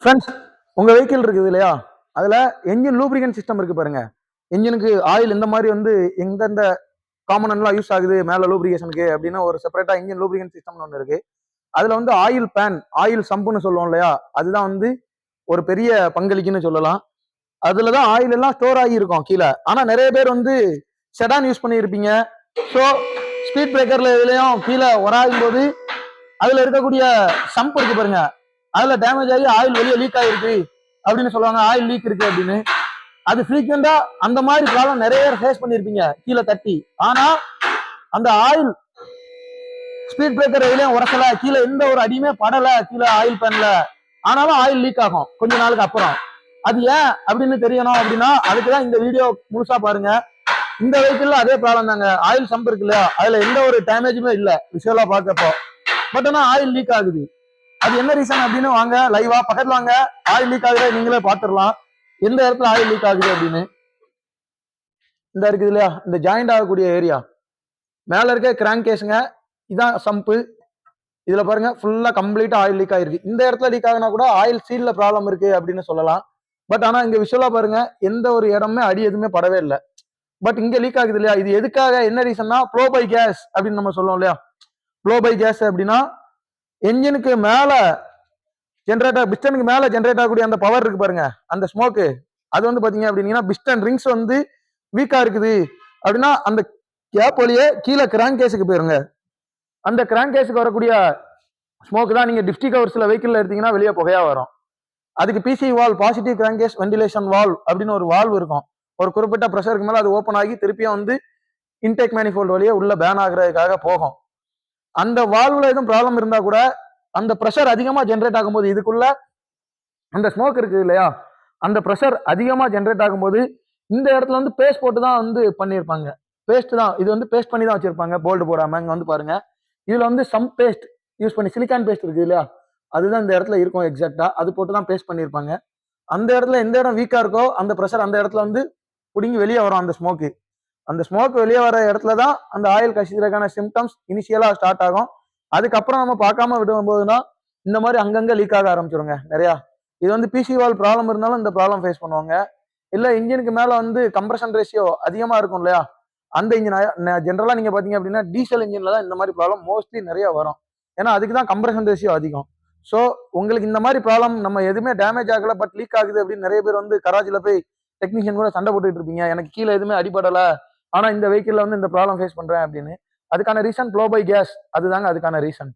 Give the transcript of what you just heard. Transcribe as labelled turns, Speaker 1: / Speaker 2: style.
Speaker 1: Friends, உங்க vehicle இருக்குது இல்லையா? அதுல என்ஜின் லூப்ரிகன்ட் சிஸ்டம் இருக்கு பாருங்க. என்ஜினுக்கு ஆயில் எந்த மாதிரி வந்து எந்தெந்த காம்பனன்ட்லாம் யூஸ் ஆகுது மேல லூப்ரிகேஷனுக்கு அப்படின்னு ஒரு செப்பரேட்டா இன்ஜின் லூப்ரிகன்ட் சிஸ்டம்னு ஒன்று இருக்கு. அதுல வந்து ஆயில் பேன், ஆயில் சம்புன்னு சொல்லுவோம் இல்லையா? அதுதான் வந்து ஒரு பெரிய பங்களிக்குன்னு சொல்லலாம். அதுலதான் ஆயில் எல்லாம் ஸ்டோர் ஆகி இருக்கும் கீழே. ஆனா நிறைய பேர் வந்து செடான் யூஸ் பண்ணியிருப்பீங்க. ஸோ ஸ்பீட் பிரேக்கர்ல இதுலயும் கீழே உராயும் போது அதுல இருக்கக்கூடிய சம்ப் இருக்கு பாருங்க, அதுல டேமேஜ் ஆகி ஆயில் வெளியே லீக் ஆயிருக்கு அப்படின்னு சொல்லுவாங்க. ஆயில் லீக் இருக்கு அப்படின்னு. அது ஃப்ரீக்வெண்டா அந்த மாதிரி ப்ராப்ளம் நிறைய பேர் ஃபேஸ் பண்ணிருப்பீங்க கீழே தட்டி. ஆனா அந்த ஆயில் ஸ்பீட் பிரேக்கர் எதுலயும் உரசல, கீழே எந்த ஒரு அடியுமே படல கீழே ஆயில் பேன்ல, ஆனாலும் ஆயில் லீக் ஆகும் கொஞ்ச நாளுக்கு அப்புறம். அது ஏன் அப்படின்னு தெரியணும் அப்படின்னா அதுக்குதான் இந்த வீடியோ முழுசா பாருங்க. இந்த வெஹிக்கிள்ல அதே ப்ராப்ளம் தாங்க. ஆயில் சம்ப் இருக்கு இல்லையா, அதுல எந்த ஒரு டேமேஜுமே இல்லை விஷுவலா பார்க்கப்போ. பட் ஆனா ஆயில் லீக் ஆகுது. அது என்ன ரீசன் அப்படின்னு வாங்க லைவா பக்கத்துல வாங்க. ஆயில் லீக் ஆகுது நீங்களே பாத்துடலாம் எந்த இடத்துல ஆயில் லீக் ஆகுது அப்படின்னு. இந்த இருக்குது இல்லையா, இந்த ஜாயிண்ட் ஆகக்கூடிய ஏரியா மேல இருக்க கிராங்க் கேஸுங்க, இதான் சம்பு. இதுல பாருங்க ஃபுல்லா கம்ப்ளீட்டா ஆயில் லீக் ஆயிருக்கு. இந்த இடத்துல லீக் ஆகுனா கூட ஆயில் சீல்ல ப்ராப்ளம் இருக்கு அப்படின்னு சொல்லலாம். பட் ஆனா இங்க விஷுவலா பாருங்க எந்த ஒரு இடமே அடி எதுவுமே படவே இல்லை. பட் இங்க லீக் ஆகுது இல்லையா, இது எதுக்காக, என்ன ரீசன்னா ப்ளோ பை கேஸ் அப்படின்னு நம்ம சொல்லுவோம் இல்லையா. ப்ளோ பை கேஸ் அப்படின்னா என்ஜினுக்கு மேல ஜென்ரேட்டர், பிஸ்டனுக்கு மேல ஜென்ரேட் ஆகக்கூடிய அந்த பவர் இருக்கு பாருங்க, அந்த ஸ்மோக்கு. அது வந்து பாத்தீங்க அப்படின்னா பிஸ்டன் ரிங்ஸ் வந்து வீக்கா இருக்குது அப்படின்னா அந்த கேப் வழியே கீழே கிராங்க் கேஸுக்கு போயிருங்க. அந்த கிராங்க் கேஸுக்கு வரக்கூடிய ஸ்மோக் தான் நீங்க டிஸ்ட்ரிக் கவர்ஸ்ல வெஹிக்கிள் எடுத்தீங்கன்னா வெளியே புகையா வரும். அதுக்கு PC valve, positive crankcase ventilation valve அப்படின்னு ஒரு வால்வ் இருக்கும். ஒரு குறிப்பிட்ட ப்ரெஷருக்கு மேல அது ஓப்பன் ஆகி திருப்பியும் வந்து இன்டேக் மேனிஃபோல்ட் வழியே உள்ள பேன் ஆகுறதுக்காக போகும். அந்த வால்வ்ல எதுவும் ப்ராப்ளம் இருந்தா கூட அந்த ப்ரெஷர் அதிகமா ஜென்ரேட் ஆகும்போது, இதுக்குள்ள அந்த ஸ்மோக் இருக்குது இல்லையா, அந்த ப்ரெஷர் அதிகமா ஜென்ரேட் ஆகும்போது இந்த இடத்துல வந்து பேஸ்ட் போட்டு தான் வந்து பண்ணியிருப்பாங்க. பேஸ்ட் தான் இது வந்து பேஸ்ட் பண்ணி தான் வச்சிருப்பாங்க, போல்டு போடாம. இங்க வந்து பாருங்க, இதுல வந்து சம் பேஸ்ட் யூஸ் பண்ணி, சிலிக்கான் பேஸ்ட் இருக்கு இல்லையா, அதுதான் இந்த இடத்துல இருக்கும் எக்ஸாக்டா. அது போட்டு தான் பேஸ்ட் பண்ணியிருப்பாங்க. அந்த இடத்துல எந்த இடம் வீக்கா இருக்கோ அந்த ப்ரெஷர் அந்த இடத்துல வந்து பிடுங்கி வெளியே வரும் அந்த ஸ்மோக்கு. அந்த ஸ்மோக் வெளியே வர இடத்துல தான் அந்த ஆயில் கசிதற்கான சிம்டம்ஸ் இனிஷியலா ஸ்டார்ட் ஆகும். அதுக்கப்புறம் நம்ம பார்க்காம விடும் போதுதான் இந்த மாதிரி அங்கங்க லீக் ஆக ஆரம்பிச்சிருங்க நிறையா. இது வந்து பிசி வால் ப்ராப்ளம் இருந்தாலும் இந்த ப்ராப்ளம் ஃபேஸ் பண்ணுவாங்க. இல்ல இன்ஜினுக்கு மேல வந்து கம்ப்ரஷன் ரேஷியோ அதிகமா இருக்கும் இல்லையா, அந்த இன்ஜின் ஜென்ரலா நீங்க பாத்தீங்க அப்படின்னா டீசல் இன்ஜின்ல தான் இந்த மாதிரி ப்ராப்ளம் மோஸ்ட்லி நிறைய வரும். ஏன்னா அதுக்கு தான் கம்ப்ரஷன் ரேஷியோ அதிகம். ஸோ உங்களுக்கு இந்த மாதிரி ப்ராப்ளம் நம்ம எதுவுமே டேமேஜ் ஆகல பட் லீக் ஆகுது அப்படின்னு நிறைய பேர் வந்து கராச்சியில போய் டெக்னீஷியன் கூட சண்டை போட்டுட்டு இருப்பீங்க, எனக்கு கீழே எதுவுமே அடிபடல ஆனா இந்த வெஹிக்கிள்ல வந்து இந்த ப்ராப்ளம் ஃபேஸ் பண்றேன் அப்படின்னு. அதுக்கான ரீசன் ப்ளோ பை கேஸ், அதுதாங்க அதுக்கான ரீசன்.